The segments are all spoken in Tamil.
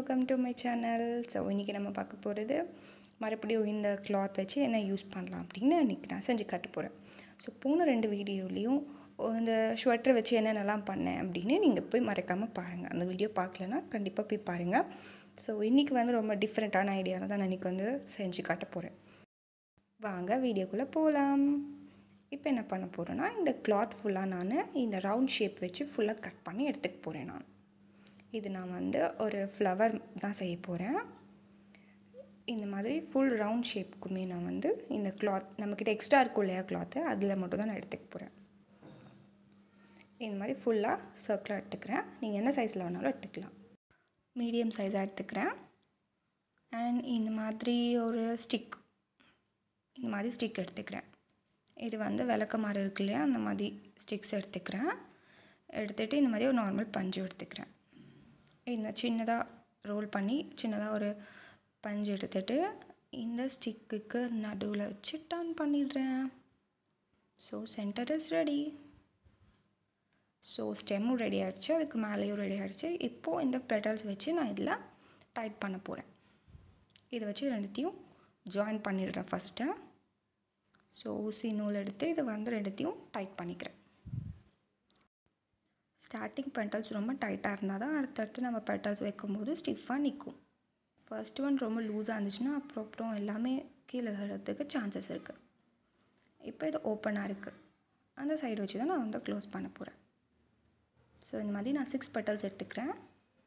welcome to my channel. So இன்னைக்கு நம்ம பார்க்க போகிறது மறுபடியும் இந்த கிளாத் வச்சு என்ன யூஸ் பண்ணலாம் அப்படின்னு இன்னைக்கு நான் செஞ்சு காட்ட போகிறேன். ஸோ போன 2 வீடியோலையும் இந்த ஸ்வெட்டர் வச்சு என்னென்னலாம் பண்ணேன் அப்படின்னு நீங்கள் போய் மறக்காமல் பாருங்கள். அந்த வீடியோ பார்க்கலன்னா கண்டிப்பாக போய் பாருங்கள். ஸோ இன்றைக்கி வந்து ரொம்ப டிஃப்ரெண்ட்டான ஐடியாவில் தான் நான் இன்றைக்கி வந்து செஞ்சு காட்ட போகிறேன். வாங்க வீடியோக்குள்ளே போகலாம். இப்போ என்ன பண்ண போகிறேன்னா, இந்த கிளாத் ஃபுல்லாக நான் இந்த ரவுண்ட் ஷேப் வச்சு ஃபுல்லாக கட் பண்ணி எடுத்துக்க போகிறேன். இது நான் வந்து ஒரு ஃப்ளவர் தான் செய்ய போகிறேன். இந்த மாதிரி ஃபுல் ரவுண்ட் ஷேப்புக்குமே நான் வந்து இந்த கிளாத் நம்மக்கிட்ட எக்ஸ்ட்ரா இருக்கும் இல்லையா கிளாத்து, அதில் மட்டும் தான் நான் எடுத்துக்க போகிறேன். இந்த மாதிரி ஃபுல்லாக சர்க்கிளாக எடுத்துக்கிறேன். நீங்கள் என்ன சைஸில் வேணாலும் எடுத்துக்கலாம். மீடியம் சைஸாக எடுத்துக்கிறேன். அண்ட் இந்த மாதிரி ஒரு ஸ்டிக், இந்த மாதிரி ஸ்டிக் எடுத்துக்கிறேன். இது வந்து விளக்கமாறு இருக்கு இல்லையா, அந்த மாதிரி ஸ்டிக்ஸ் எடுத்துக்கிறேன். எடுத்துகிட்டு இந்த மாதிரி ஒரு நார்மல் பஞ்சு எடுத்துக்கிறேன். இந்த சின்னதாக ரோல் பண்ணி சின்னதாக ஒரு பஞ்சு எடுத்துகிட்டு இந்த ஸ்டிக்குக்கு நடுவில் வச்சு டர்ன் பண்ணிடுறேன். So center is ready. So ஸ்டெம்மும் ரெடி ஆகிடுச்சு, அதுக்கு மேலேயும் ரெடி ஆகிடுச்சு. இப்போது இந்த பெட்டல்ஸ் வச்சு நான் இதில் டைட் பண்ண போகிறேன். இதை வச்சு ரெண்டுத்தையும் ஜாயின் பண்ணிடுறேன் ஃபஸ்ட்டு. ஸோ ஊசி நூல் எடுத்து இதை வந்து ரெண்டுத்தையும் டைட் பண்ணிக்கிறேன். ஸ்டார்டிங் பெட்டல்ஸ் ரொம்ப டைட்டாக இருந்தால் தான் அடுத்தடுத்து நம்ம பெட்டல்ஸ் வைக்கும்போது ஸ்டிஃபாக நிற்கும். ஃபர்ஸ்ட் ஒன் ரொம்ப லூஸாக இருந்துச்சுன்னா அப்புறம் எல்லாமே கீழே வர்றதுக்கு சான்சஸ் இருக்குது. இப்போ இது ஓப்பனாக இருக்குது, அந்த சைடு வச்சு தான் நான் வந்து க்ளோஸ் பண்ண போகிறேன். ஸோ இந்த மாதிரி நான் 6 பெட்டல்ஸ் எடுத்துக்கிறேன்.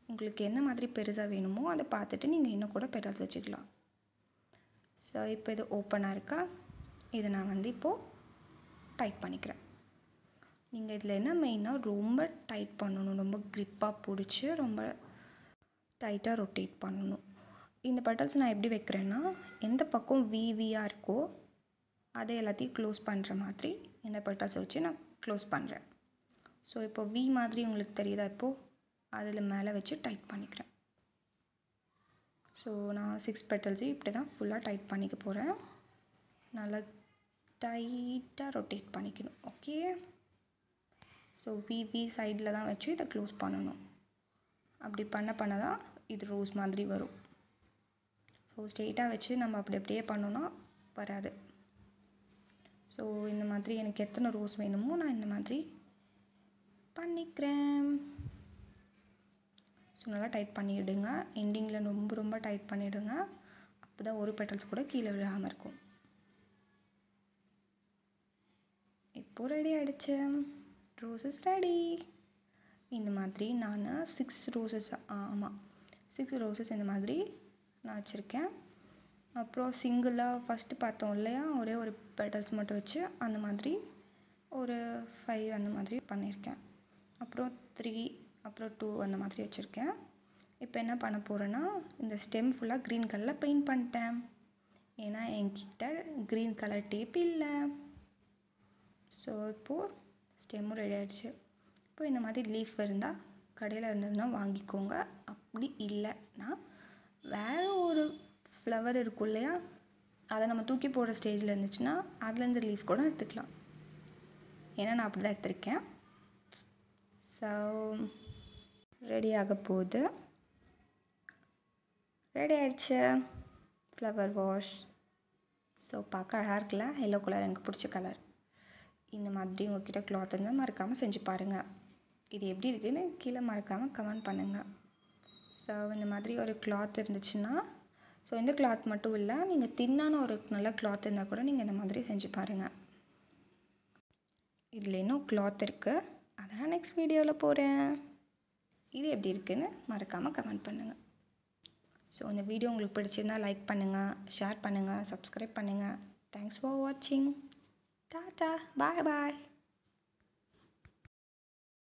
உங்களுக்கு என்ன மாதிரி பெருசாக வேணுமோ அதை பார்த்துட்டு நீங்கள் இன்னும் கூட பெட்டல்ஸ் வச்சுக்கலாம். ஸோ இப்போ இது ஓப்பனாக இருக்கா, இதை நான் வந்து இப்போது டைட் பண்ணிக்கிறேன். நீங்கள் இதில் என்ன மெயினாக ரொம்ப டைட் பண்ணணும், ரொம்ப க்ரிப்பாக பிடிச்சி ரொம்ப டைட்டாக ரொட்டேட் பண்ணணும். இந்த பெட்டல்ஸ் நான் எப்படி வைக்கிறேன்னா, எந்த பக்கம் விவியாக இருக்கோ அதை எல்லாத்தையும் க்ளோஸ் பண்ணுற மாதிரி இந்த பெட்டல்ஸை வச்சு நான் க்ளோஸ் பண்ணுறேன். ஸோ இப்போ வி மாதிரி உங்களுக்கு தெரியுதா, இப்போது அதில் மேலே வச்சு டைட் பண்ணிக்கிறேன். ஸோ நான் 6 பெட்டல்ஸையும் இப்படி தான் ஃபுல்லாக டைட் பண்ணிக்க போகிறேன். நல்லா டைட்டாக ரொட்டேட் பண்ணிக்கணும். ஓகே, ஸோ விவி சைடில் தான் வச்சு இதை க்ளோஸ் பண்ணணும். அப்படி பண்ண தான் இது ரோஸ் மாதிரி வரும். ஸோ ஸ்ட்ரெயிட்டாக வச்சு நம்ம அப்படியே பண்ணோன்னா வராது. ஸோ இந்த மாதிரி எனக்கு எத்தனை ரோஸ் வேணுமோ நான் இந்த மாதிரி பண்ணிக்கிறேன். ஸோ நல்லா டைட் பண்ணிவிடுங்க. எண்டிங்கில் ரொம்ப டைட் பண்ணிவிடுங்க. அப்போ தான் ஒரு பெட்டல்ஸ் கூட கீழே விழாமல் இருக்கும். இப்போது ரெடி ஆகிடுச்சு. Roses ready. இந்த மாதிரி நான் 6 ரோஸஸ், ஆமாம் 6 ரோஸஸ் இந்த மாதிரி நான் வச்சுருக்கேன். அப்புறம் சிங்கிளாக ஃபஸ்ட்டு பார்த்தோம் இல்லையா, ஒரே ஒரு பெட்டல்ஸ் மட்டும் வச்சு அந்த மாதிரி ஒரு 5 அந்த மாதிரி பண்ணியிருக்கேன். அப்புறம் 3, அப்புறம் 2 அந்த மாதிரி வச்சுருக்கேன். இப்போ என்ன பண்ண போகிறேன்னா, இந்த ஸ்டெம் ஃபுல்லாக க்ரீன் கலரில் பெயிண்ட் பண்ணிட்டேன். ஏன்னா என்கிட்ட க்ரீன் கலர் டேப் இல்லை. ஸோ இப்போது ஸ்டெம்மும் ரெடி ஆகிடுச்சு. இப்போ இந்த மாதிரி லீஃப் இருந்தால் கடையில் இருந்ததுன்னா வாங்கிக்கோங்க. அப்படி இல்லைன்னா வேறு ஒரு ஃப்ளவர் இருக்கும் இல்லையா, அதை நம்ம தூக்கி போடுற ஸ்டேஜில் இருந்துச்சுன்னா அதுலேருந்து லீஃப் கூட எடுத்துக்கலாம். ஏன்னா நான் அப்படி தான் எடுத்திருக்கேன். ஸோ ரெடி ஆக போகுது. ரெடி ஆகிடுச்சு ஃப்ளவர் வாஷ். ஸோ பார்க்க அழகாக இருக்குல்ல, எல்லோ கலர் எனக்கு பிடிச்ச கலர். இந்த மாதிரி உங்கள்கிட்ட கிளாத் இருந்தால் மறக்காமல் செஞ்சு பாருங்கள். இது எப்படி இருக்குதுன்னு கீழே மறக்காமல் கமெண்ட் பண்ணுங்கள். ஸோ இந்த மாதிரி ஒரு கிளாத் இருந்துச்சுன்னா, ஸோ இந்த கிளாத் மட்டும் இல்லை, நீங்கள் தின்னான ஒரு நல்ல கிளாத் இருந்தால் கூட நீங்கள் இந்த மாதிரி செஞ்சு பாருங்கள். இதில் இன்னும் கிளாத் இருக்குது, அதெல்லாம் நெக்ஸ்ட் வீடியோவில் போகிறேன். இது எப்படி இருக்குதுன்னு மறக்காமல் கமெண்ட் பண்ணுங்கள். ஸோ இந்த வீடியோ உங்களுக்கு பிடிச்சிருந்தால் லைக் பண்ணுங்கள், ஷேர் பண்ணுங்கள், சப்ஸ்கிரைப் பண்ணுங்கள். தேங்க்ஸ் ஃபார் வாட்சிங். Tata, bye bye.